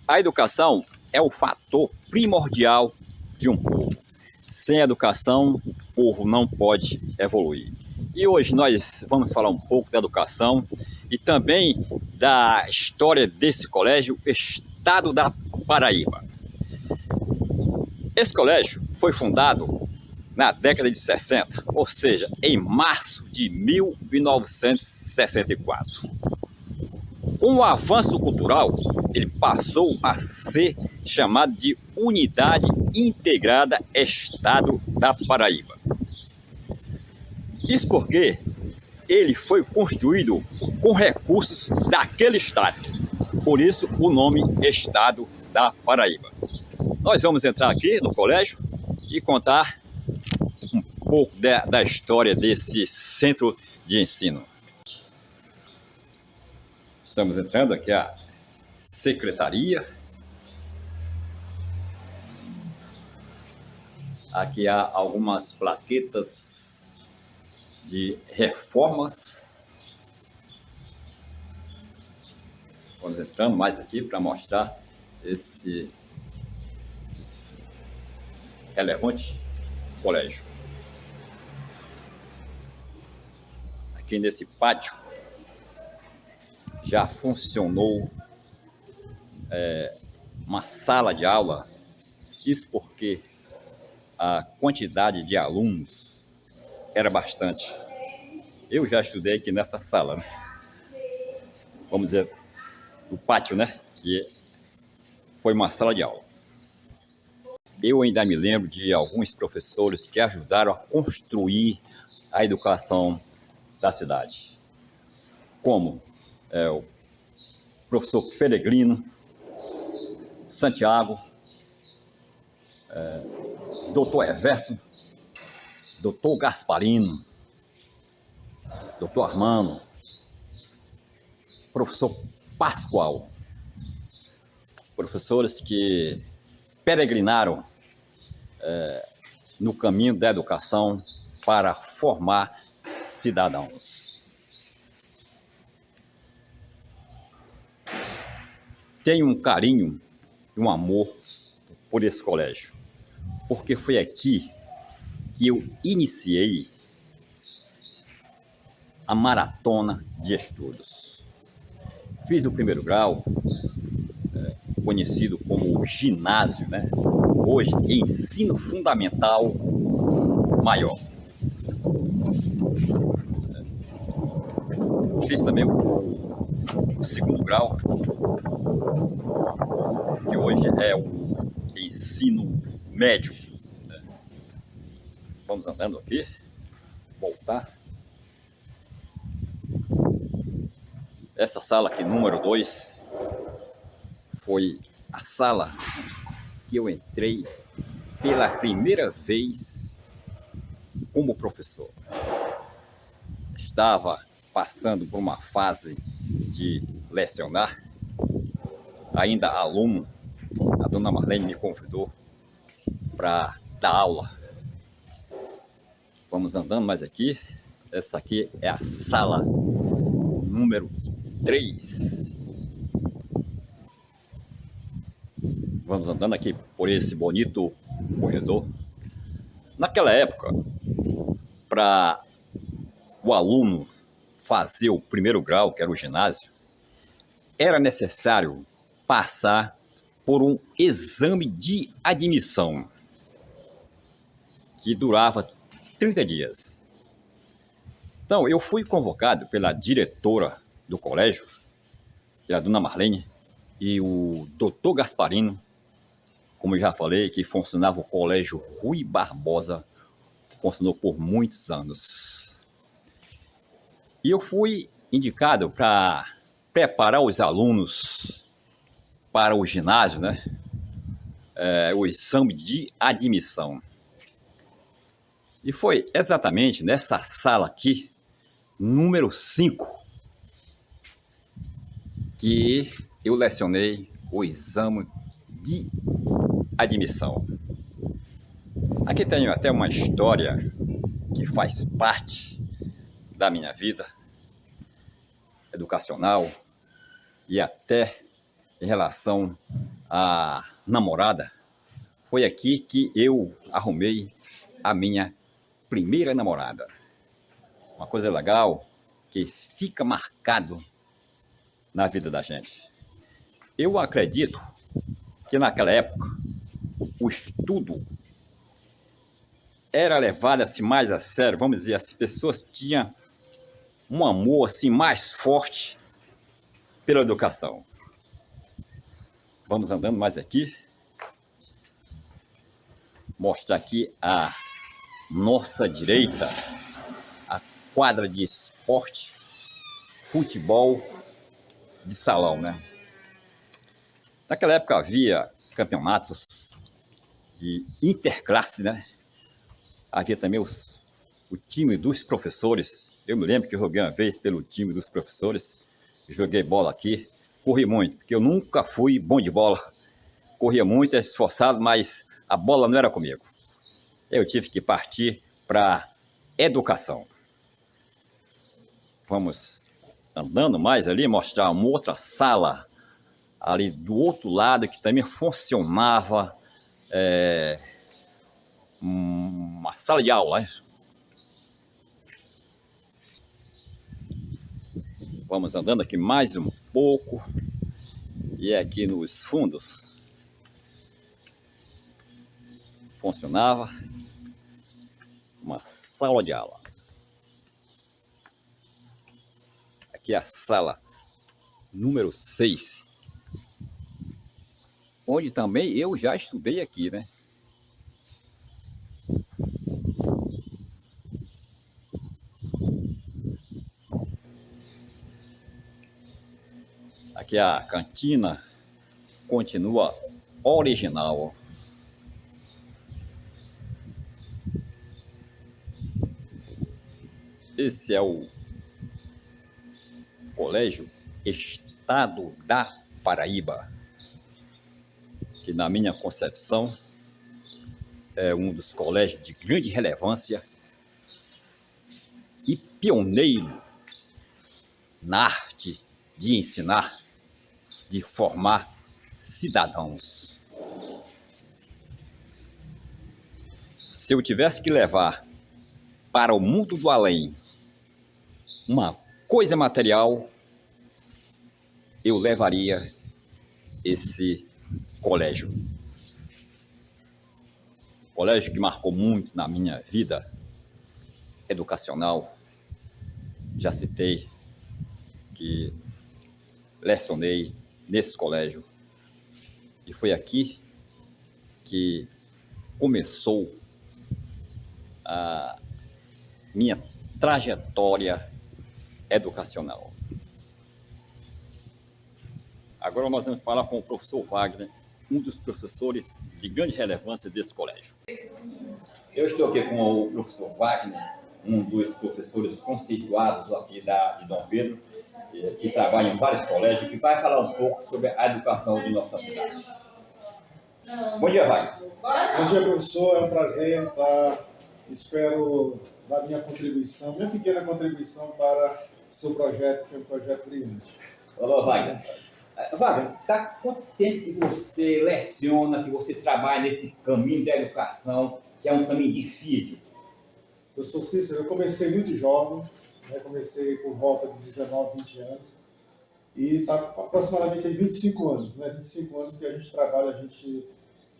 A educação é o fator primordial de um povo. Sem educação, o povo não pode evoluir. E hoje nós vamos falar um pouco da educação e também da história desse colégio, Estado da Paraíba. Esse colégio foi fundado na década de 60, ou seja, em março de 1964. Com o avanço cultural, ele passou a ser chamado de Unidade Integrada Estado da Paraíba. Isso porque ele foi construído com recursos daquele estado, por isso o nome Estado da Paraíba. Nós vamos entrar aqui no colégio e contar um pouco da história desse centro de ensino. Estamos entrando aqui a secretaria. Aqui há algumas plaquetas de reformas. Vamos entrando mais aqui para mostrar esse relevante colégio. Aqui nesse pátio já funcionou uma sala de aula, isso porque a quantidade de alunos era bastante. Eu já estudei aqui nessa sala, né? Vamos dizer, o pátio, né? Que foi uma sala de aula. Eu ainda me lembro de alguns professores que ajudaram a construir a educação da cidade, como o professor Peregrino, Santiago, doutor Everson, doutor Gasparino, doutor Armando, professor Pascoal, professores que peregrinaram no caminho da educação para formar cidadãos. Tenho um carinho e um amor por esse colégio, porque foi aqui que eu iniciei a maratona de estudos. Fiz o primeiro grau, conhecido como ginásio, né? Hoje, ensino fundamental maior. Fiz também o segundo grau, que hoje é o ensino médio. Vamos andando aqui, voltar. Essa sala aqui, número 2, foi a sala que eu entrei pela primeira vez como professor. Estava passando por uma fase de lecionar, ainda aluno. A dona Marlene me convidou para dar aula. Vamos andando mais aqui. Essa aqui é a sala número 3. Vamos andando aqui por esse bonito corredor. Naquela época, para o aluno fazer o primeiro grau, que era o ginásio, era necessário passar por um exame de admissão que durava 30 dias. Então, eu fui convocado pela diretora do colégio, que era a dona Marlene, e o doutor Gasparino, como eu já falei, que funcionava o colégio Rui Barbosa, funcionou por muitos anos. E eu fui indicado para preparar os alunos para o ginásio, né? O exame de admissão. E foi exatamente nessa sala aqui, número 5, que eu lecionei o exame de admissão. Aqui tenho até uma história que faz parte da minha vida educacional e até em relação à namorada, foi aqui que eu arrumei a minha primeira namorada. Uma coisa legal que fica marcado na vida da gente. Eu acredito que naquela época o estudo era levado assim mais a sério, vamos dizer, as pessoas tinham um amor assim mais forte pela educação. Vamos andando mais aqui. Mostrar aqui a nossa direita, a quadra de esporte, futebol de salão, né? Naquela época havia campeonatos de interclasse, né? Havia também o time dos professores. Eu me lembro que eu joguei uma vez pelo time dos professores. Joguei bola aqui, corri muito, porque eu nunca fui bom de bola. Corria muito, esforçado, mas a bola não era comigo. Eu tive que partir para educação. Vamos andando mais ali, mostrar uma outra sala ali do outro lado que também funcionava uma sala de aula. Vamos andando aqui mais um pouco e aqui nos fundos funcionava uma sala de aula. Aqui é a sala número 6, onde também eu já estudei aqui, né? Aqui a cantina continua original. Esse é o Colégio Estado da Paraíba, que na minha concepção é um dos colégios de grande relevância e pioneiro na arte de ensinar, de formar cidadãos. Se eu tivesse que levar para o mundo do além uma coisa material, eu levaria esse colégio. Colégio que marcou muito na minha vida educacional. Já citei que lecionei nesse colégio. E foi aqui que começou a minha trajetória educacional. Agora nós vamos falar com o professor Wagner, um dos professores de grande relevância desse colégio. Eu estou aqui com o professor Wagner, um dos professores conceituados aqui de Dom Pedro, que trabalha em vários colégios, que vai falar um pouco sobre a educação de nossa cidade. Bom dia, Wagner. Bom dia, professor. É um prazer estar. Espero dar minha contribuição, minha pequena contribuição para o seu projeto, que é um projeto brilhante. Olá, Wagner. Wagner, há quanto tempo que você leciona, que você trabalha nesse caminho da educação, que é um caminho difícil? Professor Cícero, eu comecei muito jovem, né? Comecei por volta de 19, 20 anos, e está aproximadamente aí 25 anos, né? 25 anos que a gente trabalha, a gente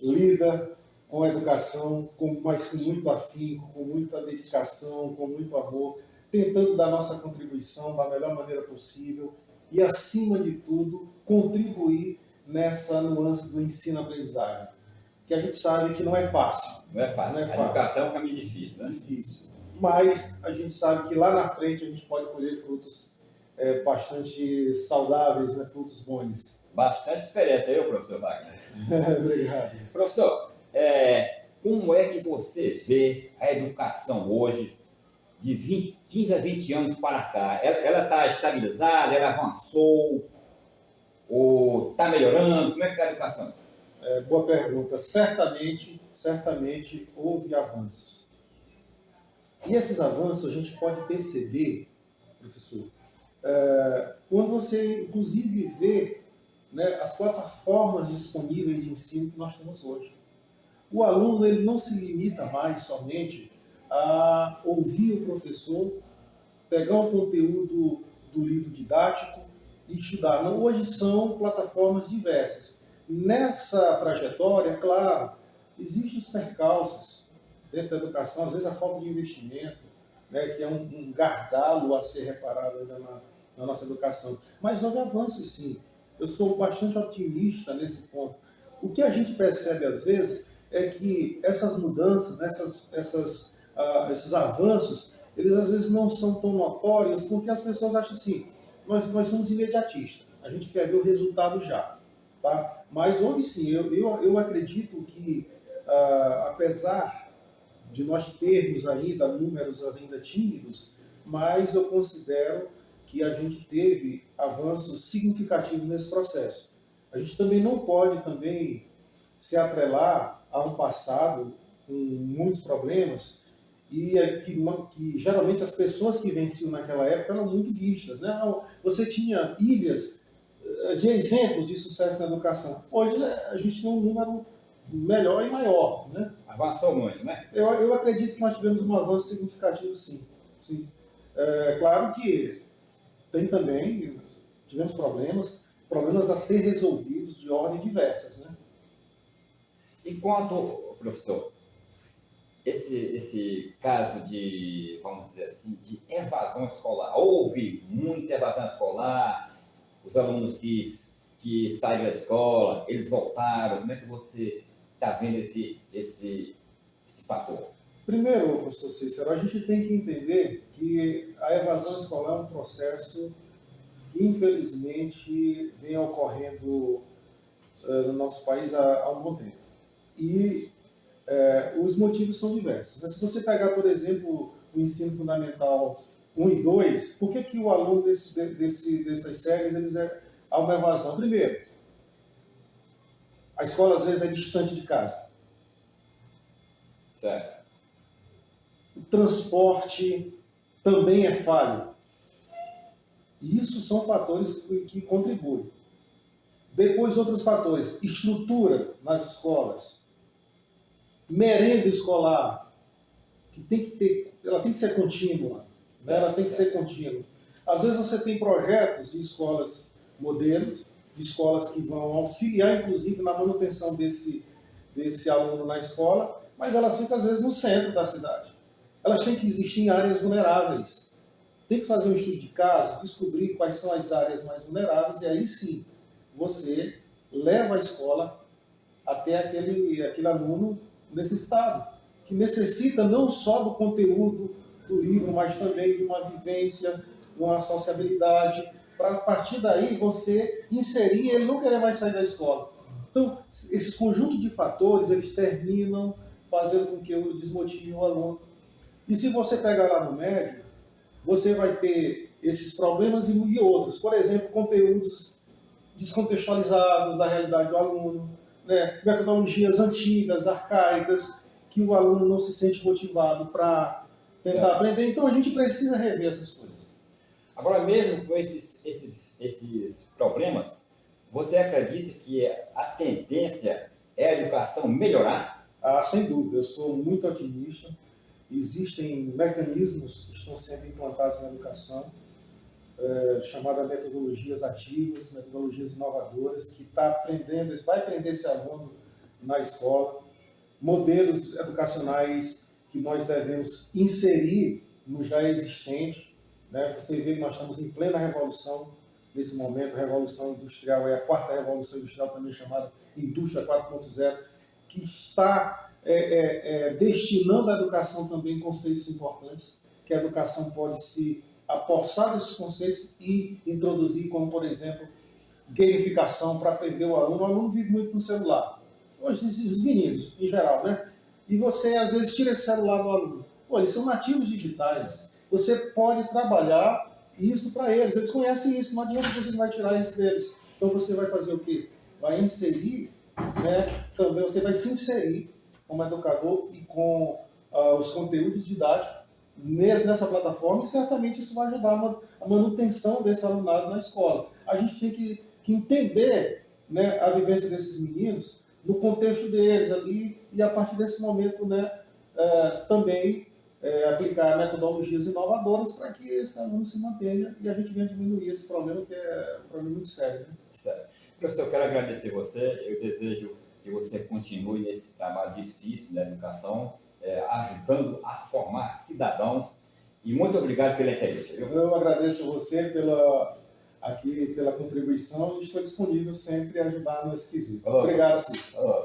lida com a educação, mas com muito afinco, com muita dedicação, com muito amor, tentando dar nossa contribuição da melhor maneira possível e, acima de tudo, contribuir nessa nuance do ensino-aprendizagem, que a gente sabe que não é fácil. Não é fácil. Não é fácil. A educação é um caminho difícil, né? Difícil. Mas a gente sabe que lá na frente a gente pode colher frutos bastante saudáveis, né? Frutos bons. Bastante experiência aí, professor Wagner. Obrigado. Professor, como é que você vê a educação hoje, de 15 a 20 anos para cá? Ela está estabilizada, ela avançou, ou está melhorando? Como é que está a educação? Boa pergunta. Certamente houve avanços. E esses avanços a gente pode perceber, professor, quando você, inclusive, vê né, as plataformas disponíveis de ensino que nós temos hoje. O aluno ele não se limita mais somente a ouvir o professor, pegar o conteúdo do livro didático e estudar. Não, hoje são plataformas diversas. Nessa trajetória, claro, existem os percalços dentro da educação, às vezes a falta de investimento, né, que é um gargalo a ser reparado ainda na nossa educação. Mas houve avanços, sim. Eu sou bastante otimista nesse ponto. O que a gente percebe, às vezes, é que essas mudanças, né, esses avanços, eles às vezes não são tão notórios porque as pessoas acham assim, nós somos imediatistas, a gente quer ver o resultado já. Tá? Mas houve sim, eu acredito que, apesar de nós termos ainda números ainda tímidos, mas eu considero que a gente teve avanços significativos nesse processo. A gente também não pode também se atrelar a um passado com muitos problemas e que geralmente as pessoas que venciam naquela época eram muito vistas, né? Você tinha ilhas de exemplos de sucesso na educação. Hoje a gente tem um número melhor e maior, né? Avançou muito, né? Eu acredito que nós tivemos um avanço significativo, sim. Sim. É claro que tem também, tivemos problemas a ser resolvidos de ordem diversas, né? Enquanto, professor, esse caso de, vamos dizer assim, de evasão escolar, houve muita evasão escolar, os alunos que saíram da escola, eles voltaram, como é que você está vendo esse fator? Primeiro, professor Cícero, a gente tem que entender que a evasão escolar é um processo que, infelizmente, vem ocorrendo no nosso país há um bom tempo. E os motivos são diversos. Mas se você pegar, por exemplo, o ensino fundamental 1 e 2, por que o aluno dessas séries há uma evasão? Primeiro, a escola às vezes é distante de casa. Certo. O transporte também é falho. E isso são fatores que contribuem. Depois, outros fatores, estrutura nas escolas, merenda escolar, ela tem que ser contínua, né? Ela tem que ser contínua. Às vezes você tem projetos de escolas modelos, de escolas que vão auxiliar, inclusive, na manutenção desse aluno na escola, mas elas ficam, às vezes, no centro da cidade. Elas têm que existir em áreas vulneráveis. Tem que fazer um estudo de caso, descobrir quais são as áreas mais vulneráveis, e aí sim, você leva a escola até aquele aluno necessitado, que necessita não só do conteúdo do livro, mas também de uma vivência, de uma sociabilidade, para a partir daí você inserir e ele não querer mais sair da escola. Então, esse conjunto de fatores, eles terminam fazendo com que eu desmotive o aluno. E se você pegar lá no médio, você vai ter esses problemas e outros. Por exemplo, conteúdos descontextualizados da realidade do aluno, né? Metodologias antigas, arcaicas, que o aluno não se sente motivado para tentar aprender. Então a gente precisa rever essas coisas. Agora, mesmo com esses problemas, você acredita que a tendência é a educação melhorar? Sem dúvida, eu sou muito otimista. Existem mecanismos que estão sendo implantados na educação, chamadas metodologias ativas, metodologias inovadoras, que vai aprender esse aluno na escola, modelos educacionais que nós devemos inserir no já existente, né? Você vê que nós estamos em plena revolução nesse momento, a revolução industrial é a quarta revolução industrial, também chamada Indústria 4.0, que está destinando à educação também conceitos importantes, que a educação pode se apossar desses conceitos e introduzir, como, por exemplo, gamificação para aprender o aluno. O aluno vive muito no celular. Hoje, os meninos, em geral, né? E você, às vezes, tira esse celular do aluno. Pô, eles são nativos digitais. Você pode trabalhar isso para eles. Eles conhecem isso. Não adianta você vai tirar isso deles. Então, você vai fazer o quê? Vai inserir, né? Também você vai se inserir como educador e com os conteúdos didáticos nessa plataforma, e certamente isso vai ajudar a manutenção desse alunado na escola. A gente tem que que entender, né, a vivência desses meninos no contexto deles ali e a partir desse momento, né, também aplicar metodologias inovadoras para que esse aluno se mantenha e a gente venha diminuir esse problema que é um problema muito sério. Né? Certo. Professor, eu quero agradecer você, eu desejo que você continue nesse trabalho difícil da educação, ajudando a formar cidadãos, e muito obrigado pela entrevista. Viu? Eu agradeço a você pela contribuição e estou disponível sempre a ajudar nesse quesito. Obrigado, Cícero.